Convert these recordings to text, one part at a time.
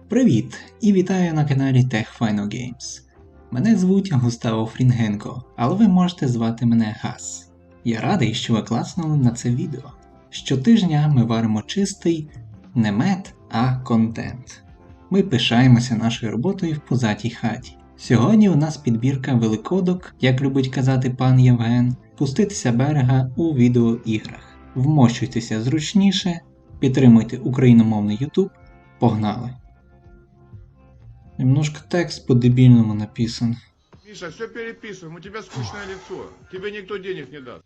Привіт! І вітаю на каналі TechFino Games. Мене звуть Густаво Фрінгенко, але ви можете звати мене Гас. Я радий, що ви клацнули на це відео. Щотижня ми варимо чистий не мед, а контент. Ми пишаємося нашою роботою в пузатій хаті. Сьогодні у нас підбірка великодок, як любить казати пан Євген, пуститися берега у відеоіграх. Вмощуйтеся зручніше, підтримуйте україномовний YouTube. Погнали! Немножко текст по-дебильному написан. Миша, все переписываем, у тебя скучное лицо. Тебе никто денег не даст.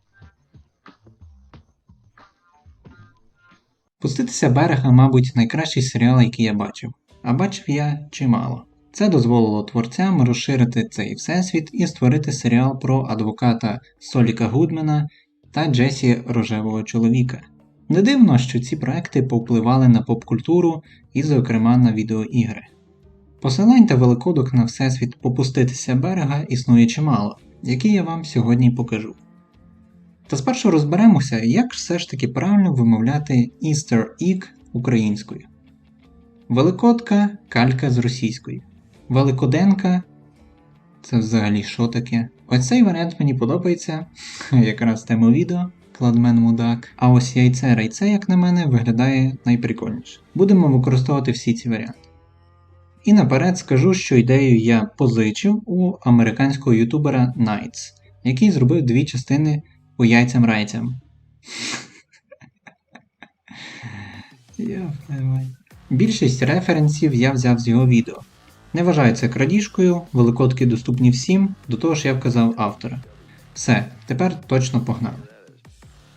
Пуститися берега, мабуть, найкращий серіал, який я бачив. А бачив я чимало. Це дозволило творцям розширити цей всесвіт і створити серіал про адвоката Соліка Гудмена та Джесі Рожевого чоловіка. Не дивно, що ці проекти повпливали на поп-культуру і, зокрема, на відеоігри. Посилань та великодок на всесвіт «Попуститися берега» існує чимало, які я вам сьогодні покажу. Та спершу розберемося, як все ж таки правильно вимовляти Easter Egg українською. Великодка – калька з російської. Великоденка – це взагалі що таке? Ось цей варіант мені подобається, якраз тему відео, кладмен мудак. А ось яйце-райце, як на мене, виглядає найприкольніше. Будемо використовувати всі ці варіанти. І наперед скажу, що ідею я позичив у американського ютубера Nights, який зробив дві частини по яйцям-райцям. Більшість референсів я взяв з його відео. Не вважаю це крадіжкою, великодки доступні всім, до того ж я вказав автора. Все, тепер точно погнали.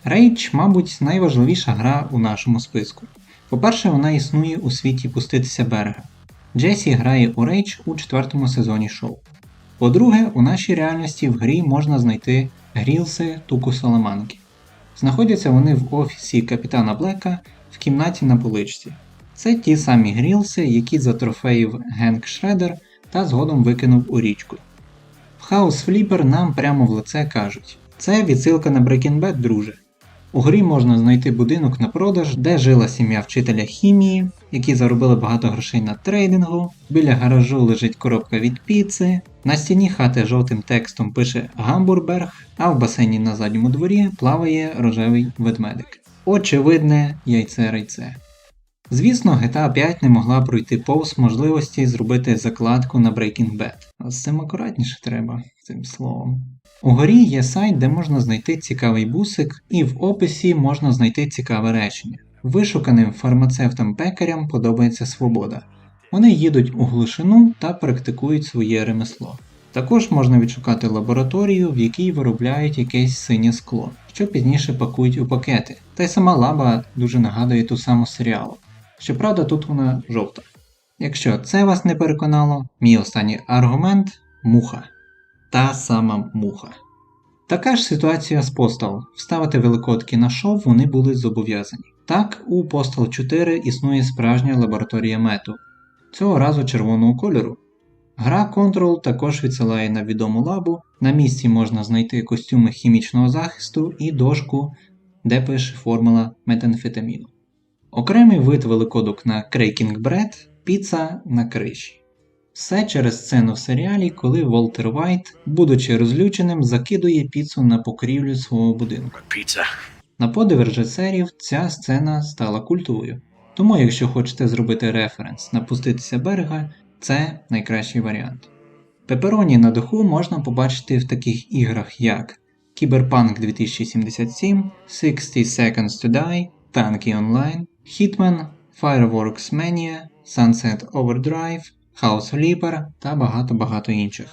Rage, мабуть, найважливіша гра у нашому списку. По-перше, вона існує у світі пуститися берега. Джесі грає у Rage у 4-му сезоні шоу. По-друге, у нашій реальності в грі можна знайти грілси Туку Саламанки. Знаходяться вони в офісі Капітана Блека в кімнаті на поличці. Це ті самі грілси, які затрофеїв Генк Шредер та згодом викинув у річку. В House Flipper нам прямо в лице кажуть: це відсилка на Breaking Bad, друже. У грі можна знайти будинок на продаж, де жила сім'я вчителя хімії, які заробили багато грошей на трейдингу, біля гаражу лежить коробка від піци, на стіні хати жовтим текстом пише «Гамбурберг», а в басейні на задньому дворі плаває рожевий ведмедик. Очевидне яйце-райце. Звісно, GTA 5 не могла пройти повз можливості зробити закладку на Breaking Bad. А з цим акуратніше треба, цим словом. У горі є сайт, де можна знайти цікавий бусик, і в описі можна знайти цікаве речення. Вишуканим фармацевтам-пекарям подобається свобода. Вони їдуть у глушину та практикують своє ремесло. Також можна відшукати лабораторію, в якій виробляють якесь синє скло, що пізніше пакують у пакети. Та й сама лаба дуже нагадує ту саму серіалу. Щоправда, тут вона жовта. Якщо це вас не переконало, мій останній аргумент – муха. Та сама муха. Така ж ситуація з Postal. Вставити великодки на шов вони були зобов'язані. Так, у Postal 4 існує справжня лабораторія мету. Цього разу червоного кольору. Гра Control також відсилає на відому лабу, на місці можна знайти костюми хімічного захисту і дошку, де пише формула метамфетаміну. Окремий вид великодок на Cracking Bread – піца на криші. Все через сцену в серіалі, коли Волтер Вайт, будучи розлюченим, закидує піцу на покрівлю свого будинку. На подив режисерів, ця сцена стала культовою. Тому якщо хочете зробити референс на «Пуститися берега», це найкращий варіант. Пепероні на даху можна побачити в таких іграх як Cyberpunk 2077, 60 Seconds to Die, Tanky Online, Hitman, Fireworks Mania, Sunset Overdrive, House Flipper та багато-багато інших.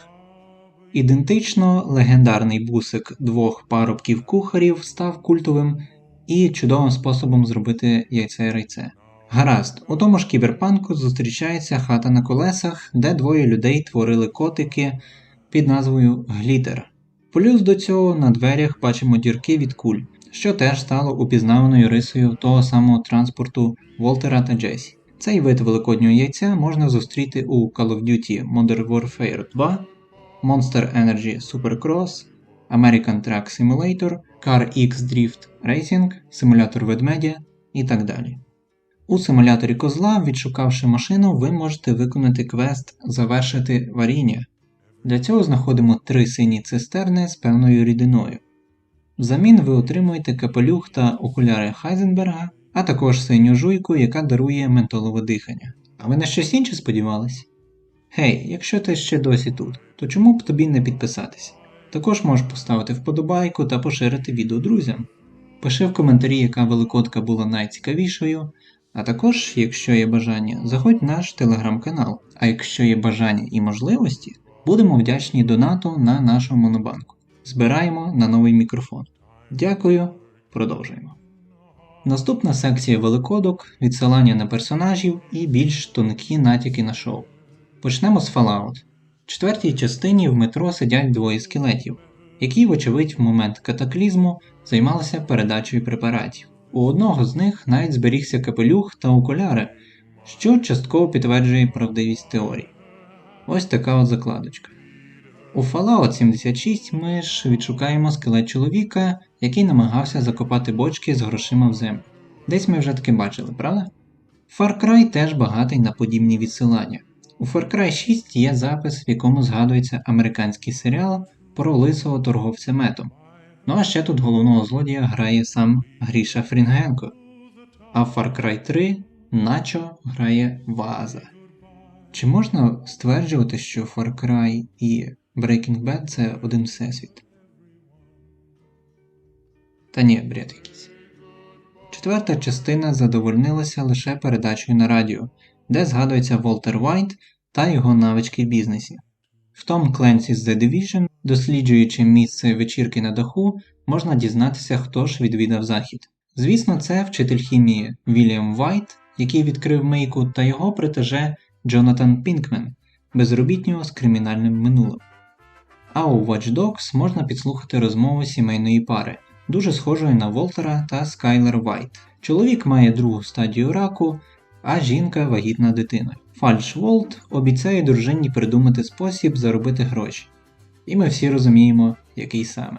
Ідентично легендарний бусик двох парубків-кухарів став культовим і чудовим способом зробити яйце-райце. Гаразд, у тому ж кіберпанку зустрічається хата на колесах, де двоє людей творили котики під назвою Глітер. Плюс до цього на дверях бачимо дірки від куль, що теж стало упізнаваною рисою того самого транспорту Волтера та Джесі. Цей вид великоднього яйця можна зустріти у Call of Duty Modern Warfare 2, Monster Energy Supercross, American Truck Simulator, Car X Drift Racing, симулятор ведмедя і так далі. У симуляторі козла, відшукавши машину, ви можете виконати квест «Завершити варіння». Для цього знаходимо 3 сині цистерни з певною рідиною. Взамін ви отримуєте капелюх та окуляри Хайзенберга, а також синю жуйку, яка дарує ментолове дихання. А ви на щось інше сподівались? Гей, якщо ти ще досі тут, то чому б тобі не підписатись? Також можеш поставити вподобайку та поширити відео друзям. Пиши в коментарі, яка великодка була найцікавішою, а також, якщо є бажання, заходь в наш телеграм-канал, а якщо є бажання і можливості, будемо вдячні донату на нашу монобанку. Збираємо на новий мікрофон. Дякую, продовжуємо. Наступна секція великодок, відсилання на персонажів і більш тонкі натяки на шоу. Почнемо з Fallout. В 4-й частині в метро сидять двоє скелетів, які, вочевидь, в момент катаклізму займалися передачею препаратів. У одного з них навіть зберігся капелюх та окуляри, що частково підтверджує правдивість теорії. Ось така от закладочка. У Fallout 76 ми ж відшукаємо скелет чоловіка, який намагався закопати бочки з грошима в землю. Десь ми вже таки бачили, правда? Far Cry теж багатий на подібні відсилання. У Far Cry 6 є запис, в якому згадується американський серіал про лисого торговця метом. Ну а ще тут головного злодія грає сам Гріша Фрінгенко. А в Far Cry 3 Начо грає Ваза. Чи можна стверджувати, що Far Cry і Breaking Bad – це один всесвіт? Та ні, бред якийсь. 4-та частина задовольнилася лише передачею на радіо, де згадується Волтер Вайт та його навички в бізнесі. В Tom Clancy's The Division, досліджуючи місце вечірки на даху, можна дізнатися, хто ж відвідав захід. Звісно, це вчитель хімії Вільям Вайт, який відкрив мийку, та його протеже Джонатан Пінкмен, безробітнього з кримінальним минулим. А у Watch Dogs можна підслухати розмову сімейної пари, дуже схожої на Волтера та Скайлер Вайт. Чоловік має 2-гу стадію раку, а жінка вагітна дитиною. Фальш Волт обіцяє дружині придумати спосіб заробити гроші. І ми всі розуміємо, який саме.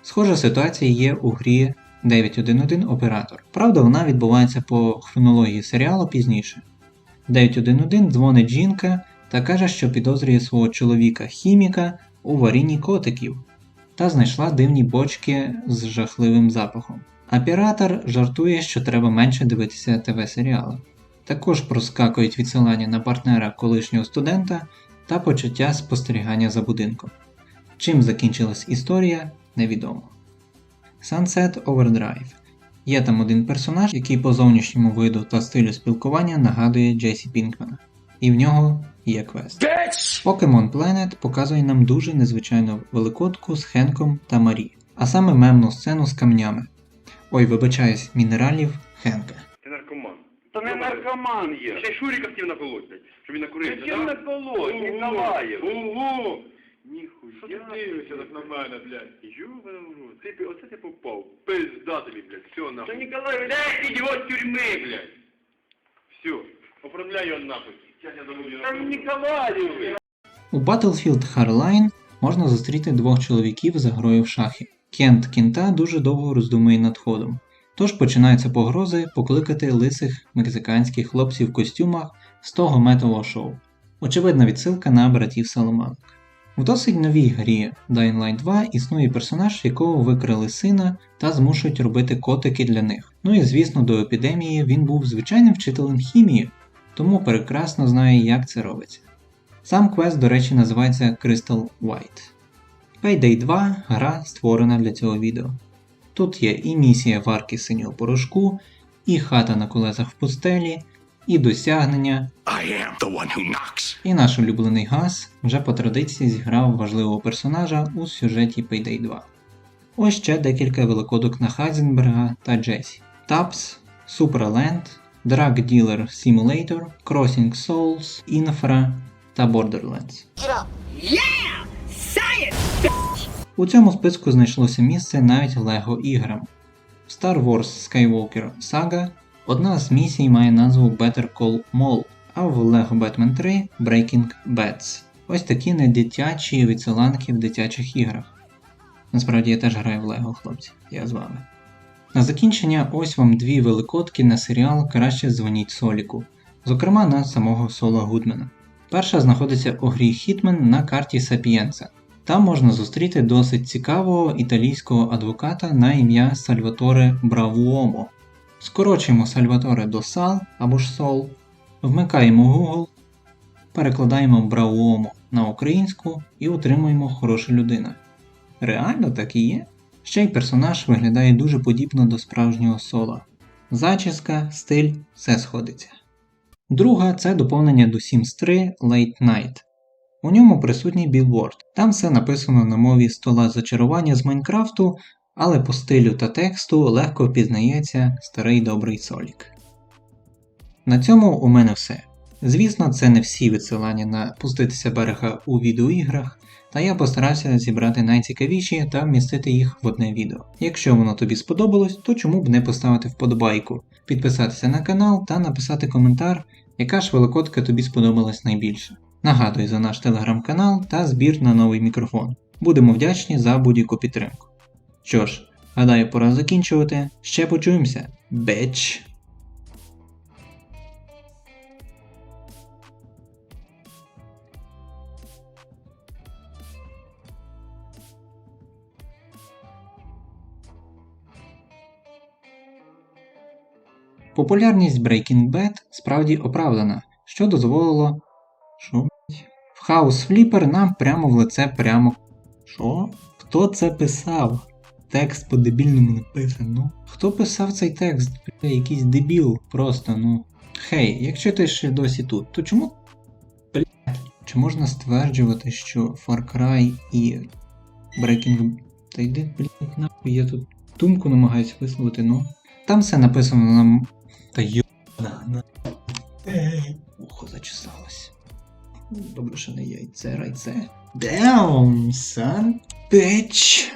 Схожа ситуація є у грі 911 Оператор. Правда, вона відбувається по хронології серіалу пізніше. 911 дзвонить жінка та каже, що підозрює свого чоловіка-хіміка у варінні котиків та знайшла дивні бочки з жахливим запахом. Оператор жартує, що треба менше дивитися ТВ-серіали. Також проскакують відсилання на партнера колишнього студента та почуття спостерігання за будинком. Чим закінчилась історія, невідомо. Sunset Overdrive. Є там один персонаж, який по зовнішньому виду та стилю спілкування нагадує Джесі Пінкмена. І в нього є квест. Pokemon Planet показує нам дуже незвичайну великодку з Хенком та Марі, а саме мемну сцену з камнями. Ой, вибачаюсь, мінералів Хенка. Ты наркоман. Та не наркоман я. Ще Шурика хотів наколоть, блядь, щоб він накурився, Зачем наколоть, Ніколаєв? Ого! Ніхуя. Що ти дивишся так на мене, блядь? Ёбаный в рот. Оце ти попав. Пизда тобі, блядь, все Та нахуй. Ніколаєв, дай ідіот тюрми, блядь. Все, оформляй його нахуй. Сейчас я замовлю. Та Ніколаєв. У Battlefield Hardline можна зустріти 2 чоловіків за грою в шахи. Кент кінта дуже довго роздумує над ходом. Тож починаються погрози покликати лисих мексиканських хлопців в костюмах з того метового шоу. Очевидна відсилка на братів Саламанок. В досить новій грі Dying Light 2 існує персонаж, якого викрали сина та змушують робити котики для них. Ну і звісно, до епідемії він був звичайним вчителем хімії, тому прекрасно знає, як це робиться. Сам квест, до речі, називається Crystal White. Payday 2 – гра, створена для цього відео. Тут є і місія варки синього порошку, і хата на колесах в пустелі, і досягнення, і наш улюблений Газ вже по традиції зіграв важливого персонажа у сюжеті Payday 2. Ось ще декілька великодок на Хайзенберга та Джесі. Taps, Supraland, Drug Dealer Simulator, Crossing Souls, Infra та Borderlands. У цьому списку знайшлося місце навіть LEGO іграм. В Star Wars Skywalker Saga одна з місій має назву Better Call Maul, а в LEGO Batman 3 Breaking Bats. Ось такі недитячі відсиланки в дитячих іграх. Насправді я теж граю в LEGO, хлопці, я з вами. На закінчення ось вам дві великодки на серіал «Краще дзвоніть Соліку», зокрема на самого Сола Гудмена. Перша знаходиться у грі Hitman на карті Сапієнса. Там можна зустріти досить цікавого італійського адвоката на ім'я Сальваторе Бравуомо. Скорочуємо Сальваторе до Сал або ж Сол, вмикаємо Google, перекладаємо Бравуомо на українську і отримуємо «хороша людина». Реально так і є? Ще й персонаж виглядає дуже подібно до справжнього Сола. Зачіска, стиль, все сходиться. Друга – це доповнення до Sims 3 Late Night. У ньому присутній білборд. Там все написано на мові стола зачарування з Майнкрафту, але по стилю та тексту легко впізнається старий добрий Солік. На цьому у мене все. Звісно, це не всі відсилання на пуститися берега у відеоіграх, та я постарався зібрати найцікавіші та вмістити їх в одне відео. Якщо воно тобі сподобалось, то чому б не поставити вподобайку, підписатися на канал та написати коментар, яка ж великодка тобі сподобалась найбільше. Нагадую за наш телеграм-канал та збір на новий мікрофон. Будемо вдячні за будь-яку підтримку. Що ж, гадаю, пора закінчувати. Ще почуємося. Беч! Популярність Breaking Bad справді оправдана, що дозволило... В House Flipper нам прямо в лице прямо... Що? Хто це писав? Текст по-дебільному написано. Хто писав цей текст? Бля, якийсь дебіл просто, ну. Хей, якщо ти ще досі тут, то чому... Блядь, чи можна стверджувати, що Far Cry і Breaking... Та йди, блядь, нахуй, я тут думку намагаюсь висловити, ну. Там все написано нам... Та йобана. Ухо зачесалось. Добре, що не яйце, райце. Damn, son, bitch.